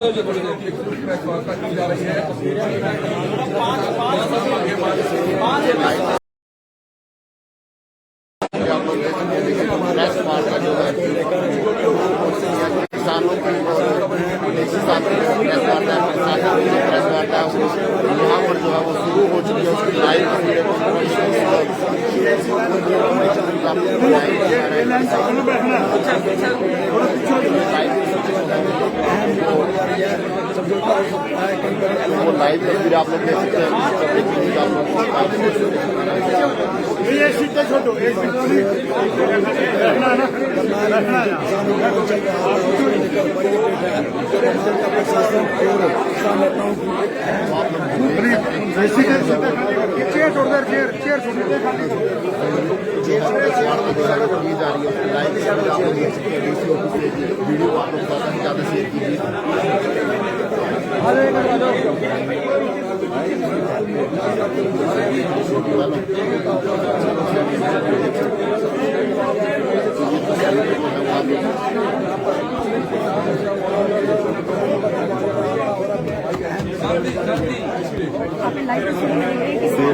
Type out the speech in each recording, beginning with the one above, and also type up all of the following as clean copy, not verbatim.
की जा रही है। किसानों की यहाँ पर जो है वो शुरू हो चुकी है। उसकी लाइव वो लाइव तस्वीर आप लोग देख सकते हैं। ये सीटें छोड़ो, एक चेयर छोड़ दे, चेयर छोड़ दे, की जा रही है। लाइव वीडियो आप लोग ज्यादा शेयर कीजिए।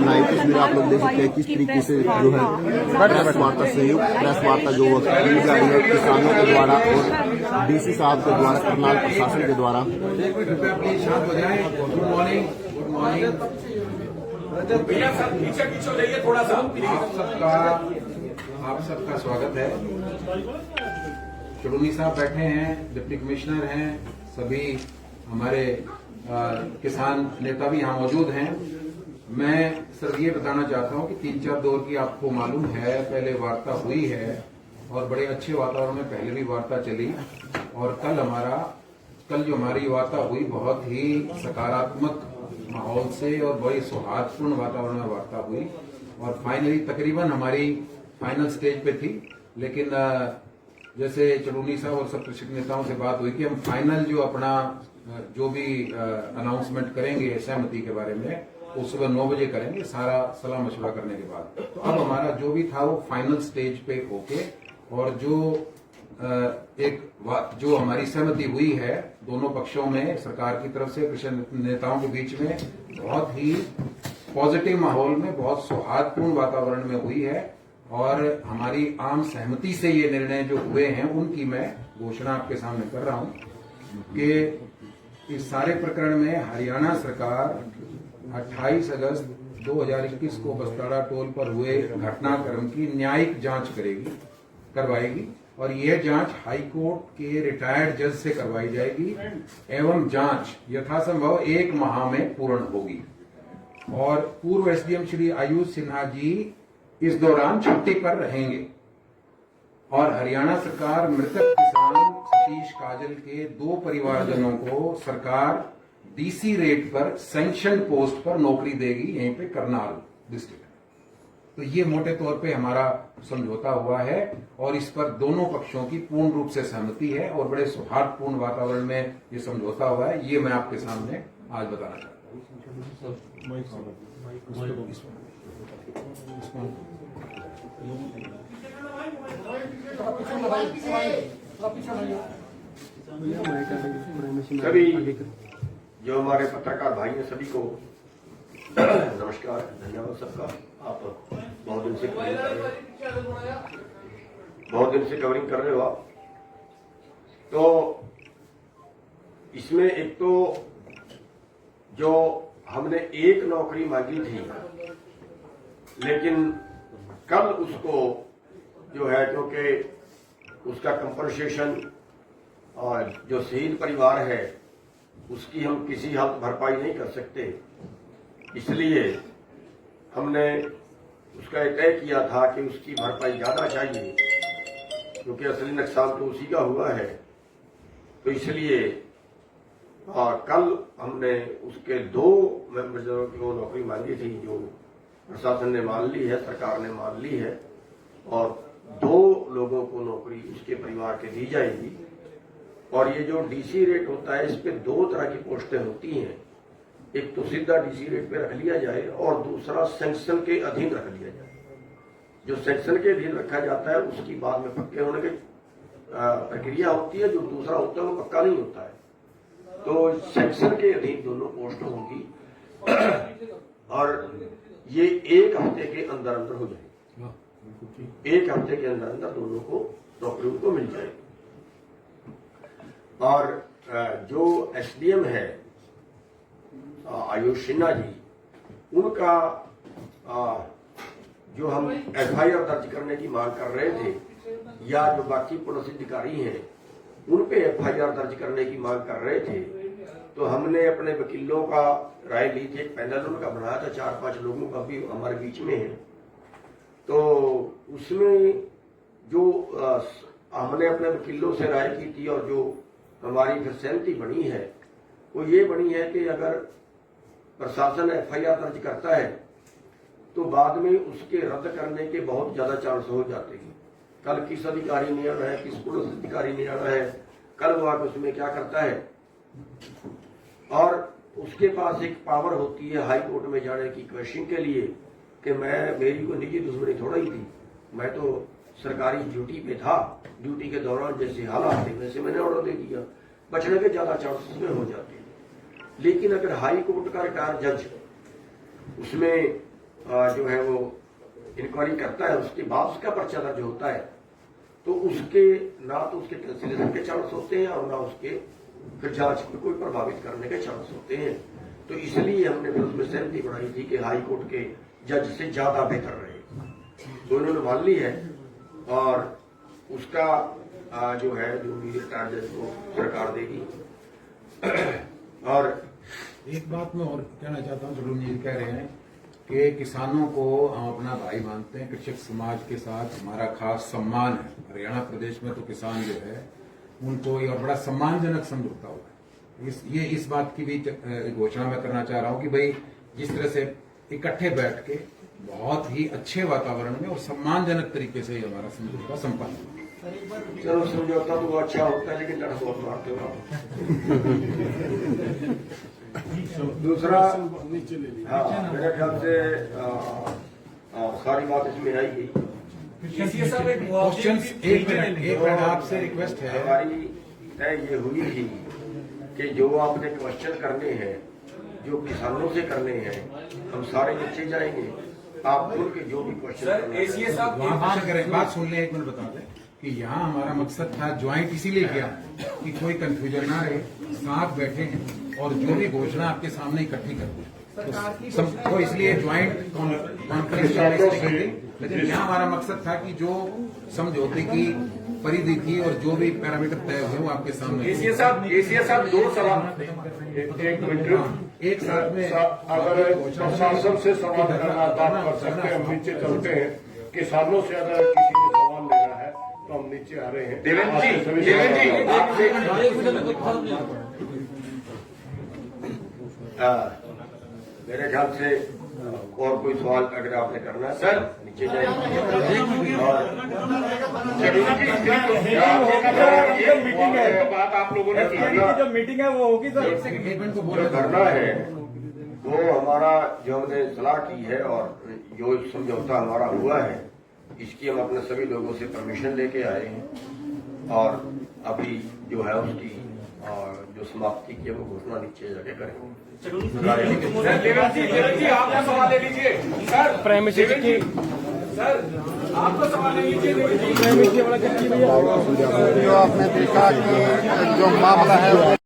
लाइव तस्वीर आप लोग देख सकते हैं किस तरीके से जो है प्रेस वार्ता, संयुक्त प्रेस वार्ता जो की जा रही है किसानों के द्वारा और डीसी साहब के द्वारा, करनाल प्रशासन के द्वारा। Good morning, good morning. थोड़ा सा आप सबका स्वागत है। चुड़ूनी साहब बैठे हैं, डिप्टी कमिश्नर हैं, सभी हमारे किसान नेता भी यहाँ मौजूद हैं। मैं सर ये बताना चाहता हूँ कि 3-4 दौर की आपको मालूम है, पहले वार्ता हुई है और बड़े अच्छे वातावरण में पहले भी वार्ता चली। और कल जो हमारी वार्ता हुई बहुत ही सकारात्मक माहौल से और बड़ी सौहार्दपूर्ण वातावरण में वार्ता हुई और फाइनली तकरीबन हमारी फाइनल स्टेज पे थी। लेकिन जैसे चलूनी साहब और सब कृषक नेताओं से बात हुई कि हम फाइनल जो अपना जो भी अनाउंसमेंट करेंगे सहमति के बारे में वो सुबह 9 बजे करेंगे, सारा सलाह मशवरा करने के बाद। तो अब हमारा जो भी था वो फाइनल स्टेज पे होके और जो हमारी सहमति हुई है दोनों पक्षों में, सरकार की तरफ से कृषक नेताओं के बीच में, बहुत ही पॉजिटिव माहौल में, बहुत सौहार्दपूर्ण वातावरण में हुई है। और हमारी आम सहमति से ये निर्णय जो हुए हैं उनकी मैं घोषणा आपके सामने कर रहा हूं कि इस सारे प्रकरण में हरियाणा सरकार 28 अगस्त 2021 को बस्ताड़ा टोल पर हुए घटनाक्रम की न्यायिक जांच करवाएगी और यह जांच हाई कोर्ट के रिटायर्ड जज से करवाई जाएगी एवं जांच यथासंभव 1 माह में पूर्ण होगी। और पूर्व एसडीएम श्री आयुष सिन्हा जी इस दौरान छुट्टी पर रहेंगे और हरियाणा सरकार मृतक किसान सतीश काजल के 2 परिवारजनों को सरकार डीसी रेट पर सैंक्शन पोस्ट पर नौकरी देगी यहीं पे करनाल डिस्ट्रिक्ट। तो ये मोटे तौर पे हमारा समझौता हुआ है और इस पर दोनों पक्षों की पूर्ण रूप से सहमति है और बड़े सौहार्दपूर्ण वातावरण में ये समझौता हुआ है। ये मैं आपके सामने आज बताना चाहता हूँ। सभी जो हमारे पत्रकार भाई हैं सभी को नमस्कार, धन्यवाद सबका। आप बहुत दिन से कवरिंग कर रहे हो आप। तो इसमें एक तो जो हमने एक नौकरी मांगी थी लेकिन कल उसको जो है क्योंकि उसका कंपनसेशन और जो शहीद परिवार है उसकी हम किसी हालत भरपाई नहीं कर सकते, इसलिए हमने उसका तय किया था कि उसकी भरपाई ज्यादा चाहिए क्योंकि असली नुकसान तो उसी का हुआ है। तो इसलिए कल हमने उसके 2 मेंबर्स को नौकरी मांगी थी जो प्रशासन ने मान ली है, सरकार ने मान ली है और 2 लोगों को नौकरी उसके परिवार के दी जाएगी। और ये जो डीसी रेट होता है इस पे 2 तरह की पोस्टें होती हैं, एक तो सीधा डीसी रेट पे रख लिया जाए और दूसरा सैंक्शन के अधीन रख लिया जाए। जो सैंक्शन के अधीन रखा जाता है उसकी बाद में पक्के होने की प्रक्रिया होती है, जो दूसरा होता है वो पक्का नहीं होता है। तो सेक्शन के अधीन दोनों पोस्ट होंगी और ये एक हफ्ते के अंदर अंदर हो जाएगी। एक हफ्ते के अंदर अंदर दोनों को नौकरी उनको मिल जाएगी। और जो एसडीएम है आयुष सिन्हा जी, उनका जो हम एफआईआर दर्ज करने की मांग कर रहे थे या जो बाकी पुलिस अधिकारी हैं उन पे एफआईआर दर्ज करने की मांग कर रहे थे, तो हमने अपने वकीलों का राय ली थी। एक पैनल उनका बनाया था 4-5 लोगों का भी हमारे बीच में है। तो उसमें जो हमने अपने वकीलों से राय की थी और जो हमारी फिर सहमति बनी है वो ये बनी है कि अगर प्रशासन एफआईआर दर्ज करता है तो बाद में उसके रद्द करने के बहुत ज्यादा चांस हो जाते हैं। कल किस अधिकारी ने आना है, किस पुलिस अधिकारी ने आना है, कल वो आकर उसमें क्या करता है, और उसके पास एक पावर होती है हाई कोर्ट में जाने की क्वेश्चन के लिए कि मेरी कोई निजी दुश्मनी थोड़ा ही थी, मैं तो सरकारी ड्यूटी पे था, ड्यूटी के दौरान जैसे हालात थे वैसे मैंने ऑर्डर दे दिया। बचने के ज्यादा चांसेस में हो जाते हैं। लेकिन अगर हाई कोर्ट का रिटायर्ड जज उसमें जो है वो इंक्वायरी करता है, उसके बाद उसका पर्चा दर्ज होता है, तो उसके ना तो उसके कैंसिलेशन के चांस होते हैं और ना उसके फिर जांच को कोई प्रभावित करने के चांस होते हैं। तो इसलिए हमने फिर उसमें सहमति बढ़ाई थी कि हाई कोर्ट के जज से ज्यादा बेहतर रहे। तो इन्होंने मान ली है और उसका जो है जो भी रिटायर्ड जज को सरकार देगी। और एक बात मैं और कहना चाहता हूँ, जरूर जी कह रहे हैं कि किसानों को हम अपना भाई मानते हैं, कृषक समाज के साथ हमारा खास सम्मान है। हरियाणा प्रदेश में तो किसान जो है उनको ये और बड़ा सम्मानजनक समझौता हुआ है। इस बात की भी घोषणा मैं करना चाह रहा हूँ कि भाई जिस तरह से इकट्ठे बैठ के बहुत ही अच्छे वातावरण में और सम्मानजनक तरीके से हमारा समझौता संपन्न हुआ। चलो समझौता तो अच्छा होता है लेकिन लड़ बहुत मारते हो। दूसरा, हाँ, मेरे ख्याल से सारी बात इसमें आई गई। एक मिनट आपसे रिक्वेस्ट है। हमारी तय ये हुई थी कि जो आपने क्वेश्चन करने हैं, जो किसानों से करने हैं, हम सारे नीचे जाएंगे। आप खुल के जो भी क्वेश्चन बात सुन ले, एक मिनट बता दें कि यहाँ हमारा मकसद था ज्वाइंट इसीलिए किया कि कोई कंफ्यूजन ना रहे, साथ बैठे हैं और जो भी घोषणा आपके सामने इकट्ठी करते हैं तो इसलिए ज्वाइंट कॉन्फ्रेंस की। लेकिन यहाँ हमारा मकसद था कि जो समझौते की परिधि थी और जो भी पैरामीटर तय हुए वो आपके सामने। एसीए साहब 2 सवाल एक साथ में। अगर प्रशासन से सवाल करना बात कर सकते हैं, हम नीचे चलते हैं। किसानों से अगर किसी ने सवाल लेना है तो हम नीचे आ रहे हैं। देवेंद्र जी मेरे ख्याल से और कोई सवाल अगर आपने करना है सर नीचे जाइए। मीटिंग है, बात आप लोगों ने जो मीटिंग है वो होगी सर। जो करना है वो हमारा जो हमने सलाह की है और जो समझौता हमारा हुआ है इसकी हम अपने सभी लोगों से परमिशन लेके आए हैं और अभी जो है उसकी जो समाप्ति की वो घोषणा नीचे जाके करेंगे। देवेंद्र जी आप सवाल ले लीजिए सर। प्राइमेसी की सर आपको सवाल ले लीजिए। जो आपने देखा कि जो मामला है